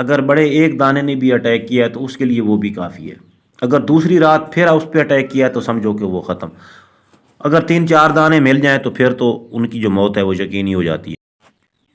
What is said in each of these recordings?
اگر بڑے ایک دانے نے بھی اٹیک کیا ہے تو اس کے لیے وہ بھی کافی ہے. اگر دوسری رات پھر اس پہ اٹیک کیا ہے تو سمجھو کہ وہ ختم. اگر 3 4 دانے مل جائیں تو پھر تو ان کی جو موت ہے وہ یقینی ہو جاتی ہے.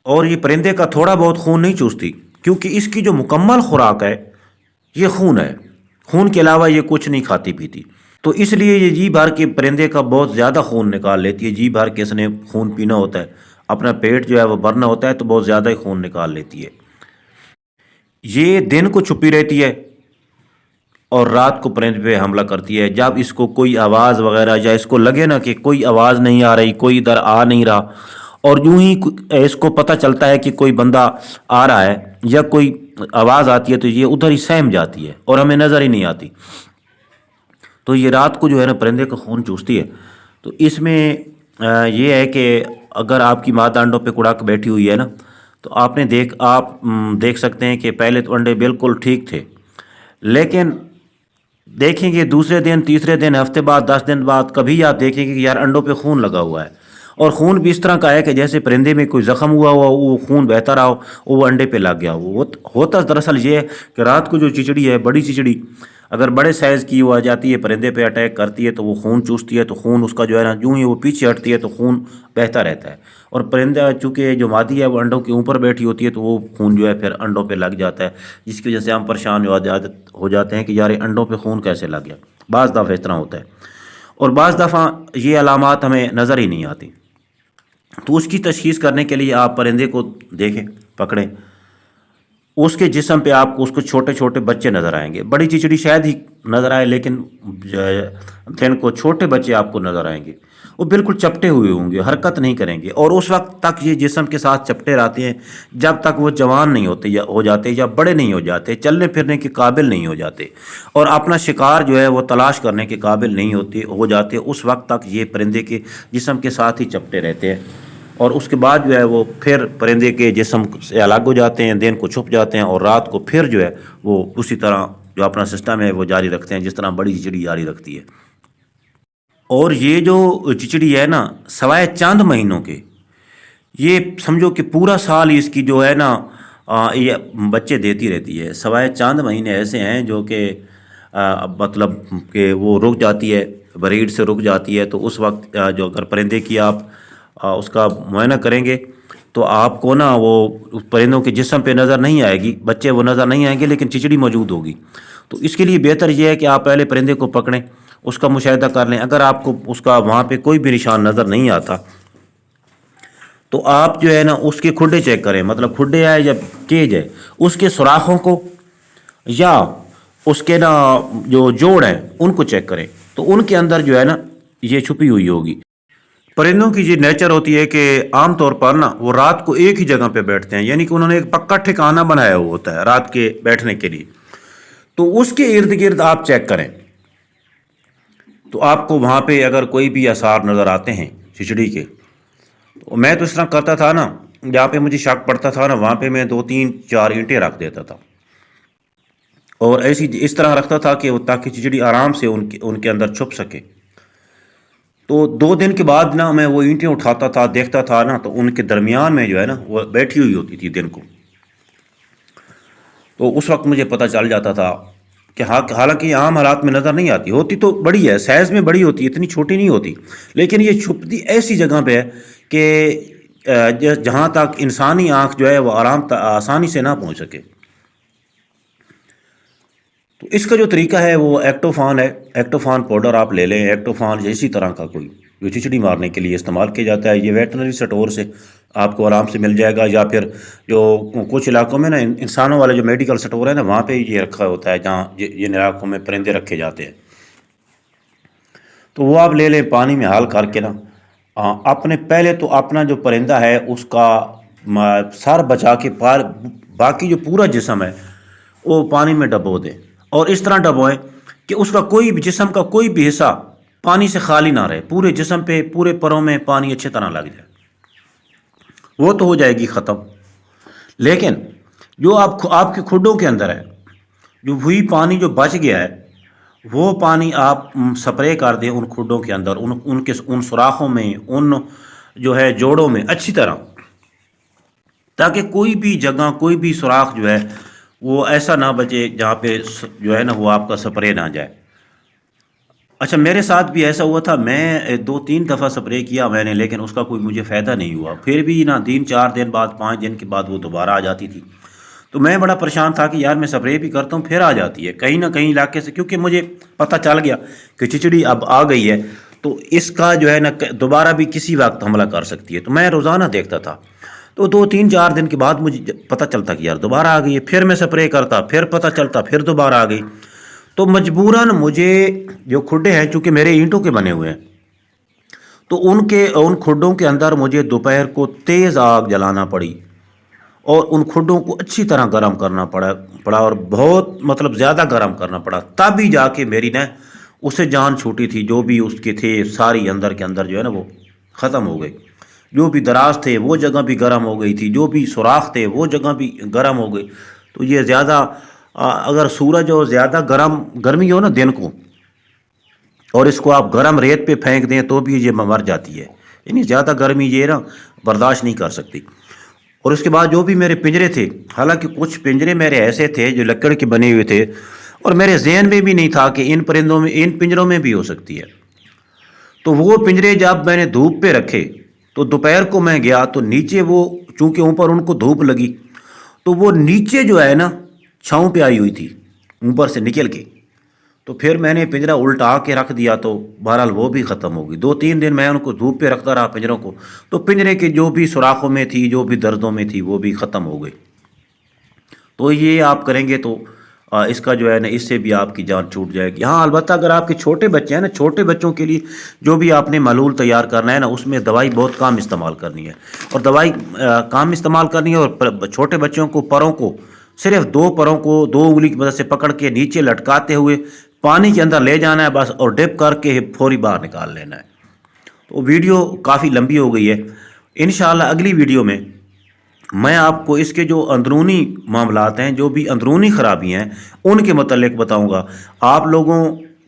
اور یہ پرندے کا تھوڑا بہت خون نہیں چوستی، کیونکہ اس کی جو مکمل خوراک ہے یہ خون ہے. خون کے علاوہ یہ کچھ نہیں کھاتی پیتی. تو اس لیے یہ جی بھر کے پرندے کا بہت زیادہ خون نکال لیتی ہے. جی بھر کے اس نے خون پینا ہوتا ہے، اپنا پیٹ جو ہے وہ بھرنا ہوتا ہے، تو بہت زیادہ ہی خون نکال لیتی ہے. یہ دن کو چھپی رہتی ہے اور رات کو پرندے پہ حملہ کرتی ہے. جب اس کو کوئی آواز وغیرہ یا اس کو لگے نا کہ کوئی آواز نہیں آ رہی، کوئی ادھر آ نہیں رہا، اور یوں ہی اس کو پتہ چلتا ہے کہ کوئی بندہ آ رہا ہے یا کوئی آواز آتی ہے، تو یہ ادھر ہی سہم جاتی ہے اور ہمیں نظر ہی نہیں آتی. تو یہ رات کو جو ہے نا پرندے کا خون چوستی ہے. تو اس میں یہ ہے کہ اگر آپ کی مادہ انڈوں پہ کڑا کے بیٹھی ہوئی ہے نا، تو آپ دیکھ سکتے ہیں کہ پہلے تو انڈے بالکل ٹھیک تھے، لیکن دیکھیں گے دوسرے دن، تیسرے دن، ہفتے بعد، 10 دن بعد، کبھی آپ دیکھیں گے کہ یار انڈوں پہ خون لگا ہوا ہے. اور خون بھی اس طرح کا ہے کہ جیسے پرندے میں کوئی زخم ہوا وہ خون بہتا رہا ہو، وہ انڈے پہ لگ گیا. ہوتا دراصل یہ ہے کہ رات کو جو چچڑی ہے، بڑی چچڑی، اگر بڑے سائز کی وہ آ جاتی ہے، پرندے پہ اٹیک کرتی ہے تو وہ خون چوستی ہے. تو خون اس کا جو ہے نا یوں ہی وہ پیچھے ہٹتی ہے تو خون بہتا رہتا ہے. اور پرندہ چونکہ جو مادی ہے وہ انڈوں کے اوپر بیٹھی ہوتی ہے، تو وہ خون جو ہے پھر انڈوں پہ لگ جاتا ہے، جس کی وجہ سے ہم پریشان ہو جاتے ہیں کہ یار انڈوں پہ خون کیسے لگ گیا. بعض دفعہ اس طرح ہوتا ہے، اور بعض دفعہ یہ علامات ہمیں نظر ہی نہیں آتی. تو اس کی تشخیص کرنے کے لیے آپ پرندے کو دیکھیں، پکڑیں، اس کے جسم پہ آپ کو اس کو چھوٹے چھوٹے بچے نظر آئیں گے. بڑی چچڑی شاید ہی نظر آئے، لیکن دن کو چھوٹے بچے آپ کو نظر آئیں گے. وہ بالکل چپٹے ہوئے ہوں گے، حرکت نہیں کریں گے، اور اس وقت تک یہ جسم کے ساتھ چپٹے رہتے ہیں جب تک وہ جوان نہیں ہوتے یا ہو جاتے یا بڑے نہیں ہو جاتے، چلنے پھرنے کے قابل نہیں ہو جاتے، اور اپنا شکار جو ہے وہ تلاش کرنے کے قابل نہیں ہو جاتے. اس وقت تک یہ پرندے کے جسم کے ساتھ ہی چپٹے رہتے ہیں، اور اس کے بعد جو ہے وہ پھر پرندے کے جسم سے الگ ہو جاتے ہیں، دن کو چھپ جاتے ہیں، اور رات کو پھر جو ہے وہ اسی طرح جو اپنا سسٹم ہے وہ جاری رکھتے ہیں جس طرح بڑی چچڑی جاری رکھتی ہے. اور یہ جو چچڑی ہے نا، سوائے چند مہینوں کے، یہ سمجھو کہ پورا سال اس کی جو ہے نا یہ بچے دیتی رہتی ہے. سوائے چند مہینے ایسے ہیں جو کہ مطلب کہ وہ رک جاتی ہے، بریڈ سے رک جاتی ہے. تو اس وقت جو اگر پرندے کی آپ اس کا معائنہ کریں گے تو آپ کو نا وہ پرندوں کے جسم پہ نظر نہیں آئے گی، بچے وہ نظر نہیں آئیں گے، لیکن چچڑی موجود ہوگی. تو اس کے لیے بہتر یہ ہے کہ آپ پہلے پرندے کو پکڑیں، اس کا مشاہدہ کر لیں. اگر آپ کو اس کا وہاں پہ کوئی بھی نشان نظر نہیں آتا تو آپ جو ہے نا اس کے کھڈے چیک کریں، مطلب کھڈے ہے یا کیج ہے، اس کے سوراخوں کو یا اس کے نا جو جوڑ ہیں ان کو چیک کریں. تو ان کے اندر جو ہے نا یہ چھپی ہوئی ہوگی. پرندوں کی یہ نیچر ہوتی ہے کہ عام طور پر نا وہ رات کو ایک ہی جگہ پہ بیٹھتے ہیں، یعنی کہ انہوں نے ایک پکا ٹھکانہ بنایا ہوا ہوتا ہے رات کے بیٹھنے کے لیے. تو اس کے ارد گرد آپ چیک کریں تو آپ کو وہاں پہ اگر کوئی بھی آثار نظر آتے ہیں چچڑی کے، تو میں تو اس طرح کرتا تھا نا، جہاں پہ مجھے شک پڑتا تھا نا وہاں پہ میں 2 3 4 اینٹیں رکھ دیتا تھا، اور اس طرح رکھتا تھا کہ تاکہ چچڑی آرام سے ان کے اندر چھپ سکے. تو 2 دن کے بعد نا میں وہ اینٹیں اٹھاتا تھا، دیکھتا تھا نا تو ان کے درمیان میں جو ہے نا وہ بیٹھی ہوئی ہوتی تھی دن کو. تو اس وقت مجھے پتہ چل جاتا تھا کہ حالانکہ یہ عام حالات میں نظر نہیں آتی، ہوتی تو بڑی ہے، سائز میں بڑی ہوتی ہے، اتنی چھوٹی نہیں ہوتی، لیکن یہ چھپتی ایسی جگہ پہ ہے کہ جہاں تک انسانی آنکھ جو ہے وہ آسانی سے نہ پہنچ سکے. تو اس کا جو طریقہ ہے وہ ایکٹوفان ہے. ایکٹوفان پاؤڈر آپ لے لیں، ایکٹوفان اسی طرح کا کوئی جو چچڑی مارنے کے لیے استعمال کیا جاتا ہے. یہ ویٹنری سٹور سے آپ کو آرام سے مل جائے گا، یا پھر جو کچھ علاقوں میں نا انسانوں والے جو میڈیکل سٹور ہے نا وہاں پہ یہ رکھا ہوتا ہے جہاں جن علاقوں میں پرندے رکھے جاتے ہیں. تو وہ آپ لے لیں، پانی میں حال کر کے نا اپنے پہلے تو اپنا جو پرندہ ہے اس کا سر بچا کے باقی جو پورا جسم ہے وہ پانی میں ڈبو دیں، اور اس طرح ڈبوئیں کہ اس کا کوئی بھی جسم کا کوئی بھی حصہ پانی سے خالی نہ رہے، پورے جسم پہ پورے پروں میں پانی اچھی طرح لگ جائے. وہ تو ہو جائے گی ختم. لیکن جو آپ کے کھڈوں کے اندر ہے، جو وہی پانی جو بچ گیا ہے وہ پانی آپ سپرے کر دیں ان کھڈوں کے اندر، ان سوراخوں میں، ان جو ہے جوڑوں میں اچھی طرح، تاکہ کوئی بھی جگہ، کوئی بھی سوراخ جو ہے وہ ایسا نہ بچے جہاں پہ جو ہے نا وہ آپ کا سپرے نہ جائے۔ اچھا میرے ساتھ بھی ایسا ہوا تھا، میں 2-3 دفعہ سپرے کیا میں نے، لیکن اس کا کوئی مجھے فائدہ نہیں ہوا، پھر بھی نا 3-4 دن بعد 5 دن کے بعد وہ دوبارہ آ جاتی تھی۔ تو میں بڑا پریشان تھا کہ یار میں سپرے بھی کرتا ہوں پھر آ جاتی ہے کہیں نہ کہیں علاقے سے، کیونکہ مجھے پتہ چل گیا کہ چچڑی اب آ گئی ہے تو اس کا جو ہے نا دوبارہ بھی کسی وقت حملہ کر سکتی ہے۔ تو میں روزانہ دیکھتا تھا، تو 2-3-4 دن کے بعد مجھے پتہ چلتا کہ یار دوبارہ آ گئی ہے، پھر میں سپرے کرتا، پھر پتہ چلتا پھر دوبارہ آ گئی۔ تو مجبوراً مجھے جو کھڈے ہیں چونکہ میرے اینٹوں کے بنے ہوئے ہیں، تو ان کھڈوں کے اندر مجھے دوپہر کو تیز آگ جلانا پڑی اور ان کھڈوں کو اچھی طرح گرم کرنا پڑا اور بہت مطلب زیادہ گرم کرنا پڑا، تب ہی جا کے میری نا اسے جان چھوٹی تھی، جو بھی اس کے تھے ساری اندر کے اندر جو ہے نا وہ ختم ہو گئی، جو بھی دراز تھے وہ جگہ بھی گرم ہو گئی تھی، جو بھی سوراخ تھے وہ جگہ بھی گرم ہو گئی۔ تو یہ زیادہ اگر سورج اور زیادہ گرمی ہو نا دن کو، اور اس کو آپ گرم ریت پہ پھینک دیں تو بھی یہ مر جاتی ہے، یعنی زیادہ گرمی یہ نا برداشت نہیں کر سکتی۔ اور اس کے بعد جو بھی میرے پنجرے تھے، حالانکہ کچھ پنجرے میرے ایسے تھے جو لکڑ کے بنے ہوئے تھے اور میرے ذہن میں بھی نہیں تھا کہ ان پنجروں میں بھی ہو سکتی ہے، تو وہ پنجرے جب میں نے دھوپ پہ رکھے تو دوپہر کو میں گیا تو نیچے وہ چونکہ اوپر ان کو دھوپ لگی تو وہ نیچے جو ہے نا چھاؤں پہ آئی ہوئی تھی اوپر سے نکل کے، تو پھر میں نے پنجرا الٹا کے رکھ دیا تو بہرحال وہ بھی ختم ہو گئی۔ 2-3 دن میں ان کو دھوپ پہ رکھتا رہا پنجروں کو، تو پنجرے کے جو بھی سوراخوں میں تھی جو بھی دردوں میں تھی وہ بھی ختم ہو گئی۔ تو یہ آپ کریں گے تو اس کا جو ہے نا اس سے بھی آپ کی جان چھوٹ جائے گی۔ ہاں البتہ اگر آپ کے چھوٹے بچے ہیں نا، چھوٹے بچوں کے لیے جو بھی آپ نے محلول تیار کرنا ہے نا، اس میں دوائی بہت کم استعمال کرنی ہے، اور دوائی کم استعمال کرنی ہے، اور چھوٹے بچوں کو پروں کو صرف 2 پروں کو 2 انگلی کی مدد سے پکڑ کے نیچے لٹکاتے ہوئے پانی کے اندر لے جانا ہے بس، اور ڈپ کر کے فوری باہر نکال لینا ہے۔ تو ویڈیو کافی لمبی ہو گئی ہے، انشاءاللہ اگلی ویڈیو میں میں آپ کو اس کے جو اندرونی معاملات ہیں، جو بھی اندرونی خرابی ہیں، ان کے متعلق بتاؤں گا۔ آپ لوگوں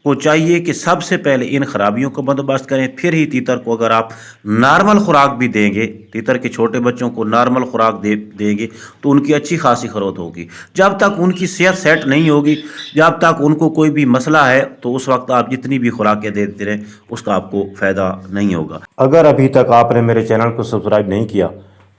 کو چاہیے کہ سب سے پہلے ان خرابیوں کا بندوبست کریں، پھر ہی تیتر کو اگر آپ نارمل خوراک بھی دیں گے، تیتر کے چھوٹے بچوں کو نارمل خوراک دیں گے تو ان کی اچھی خاصی خروت ہوگی۔ جب تک ان کی صحت سیٹ نہیں ہوگی، جب تک ان کو کوئی بھی مسئلہ ہے، تو اس وقت آپ جتنی بھی خوراکیں دیتے رہیں اس کا آپ کو فائدہ نہیں ہوگا۔ اگر ابھی تک آپ نے میرے چینل کو سبسکرائب نہیں کیا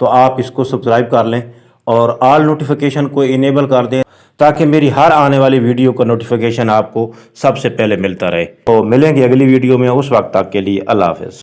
تو آپ اس کو سبسکرائب کر لیں اور آل نوٹیفیکیشن کو انیبل کر دیں، تاکہ میری ہر آنے والی ویڈیو کا نوٹیفیکیشن آپ کو سب سے پہلے ملتا رہے۔ تو ملیں گے اگلی ویڈیو میں، اس وقت تک کے لیے اللہ حافظ۔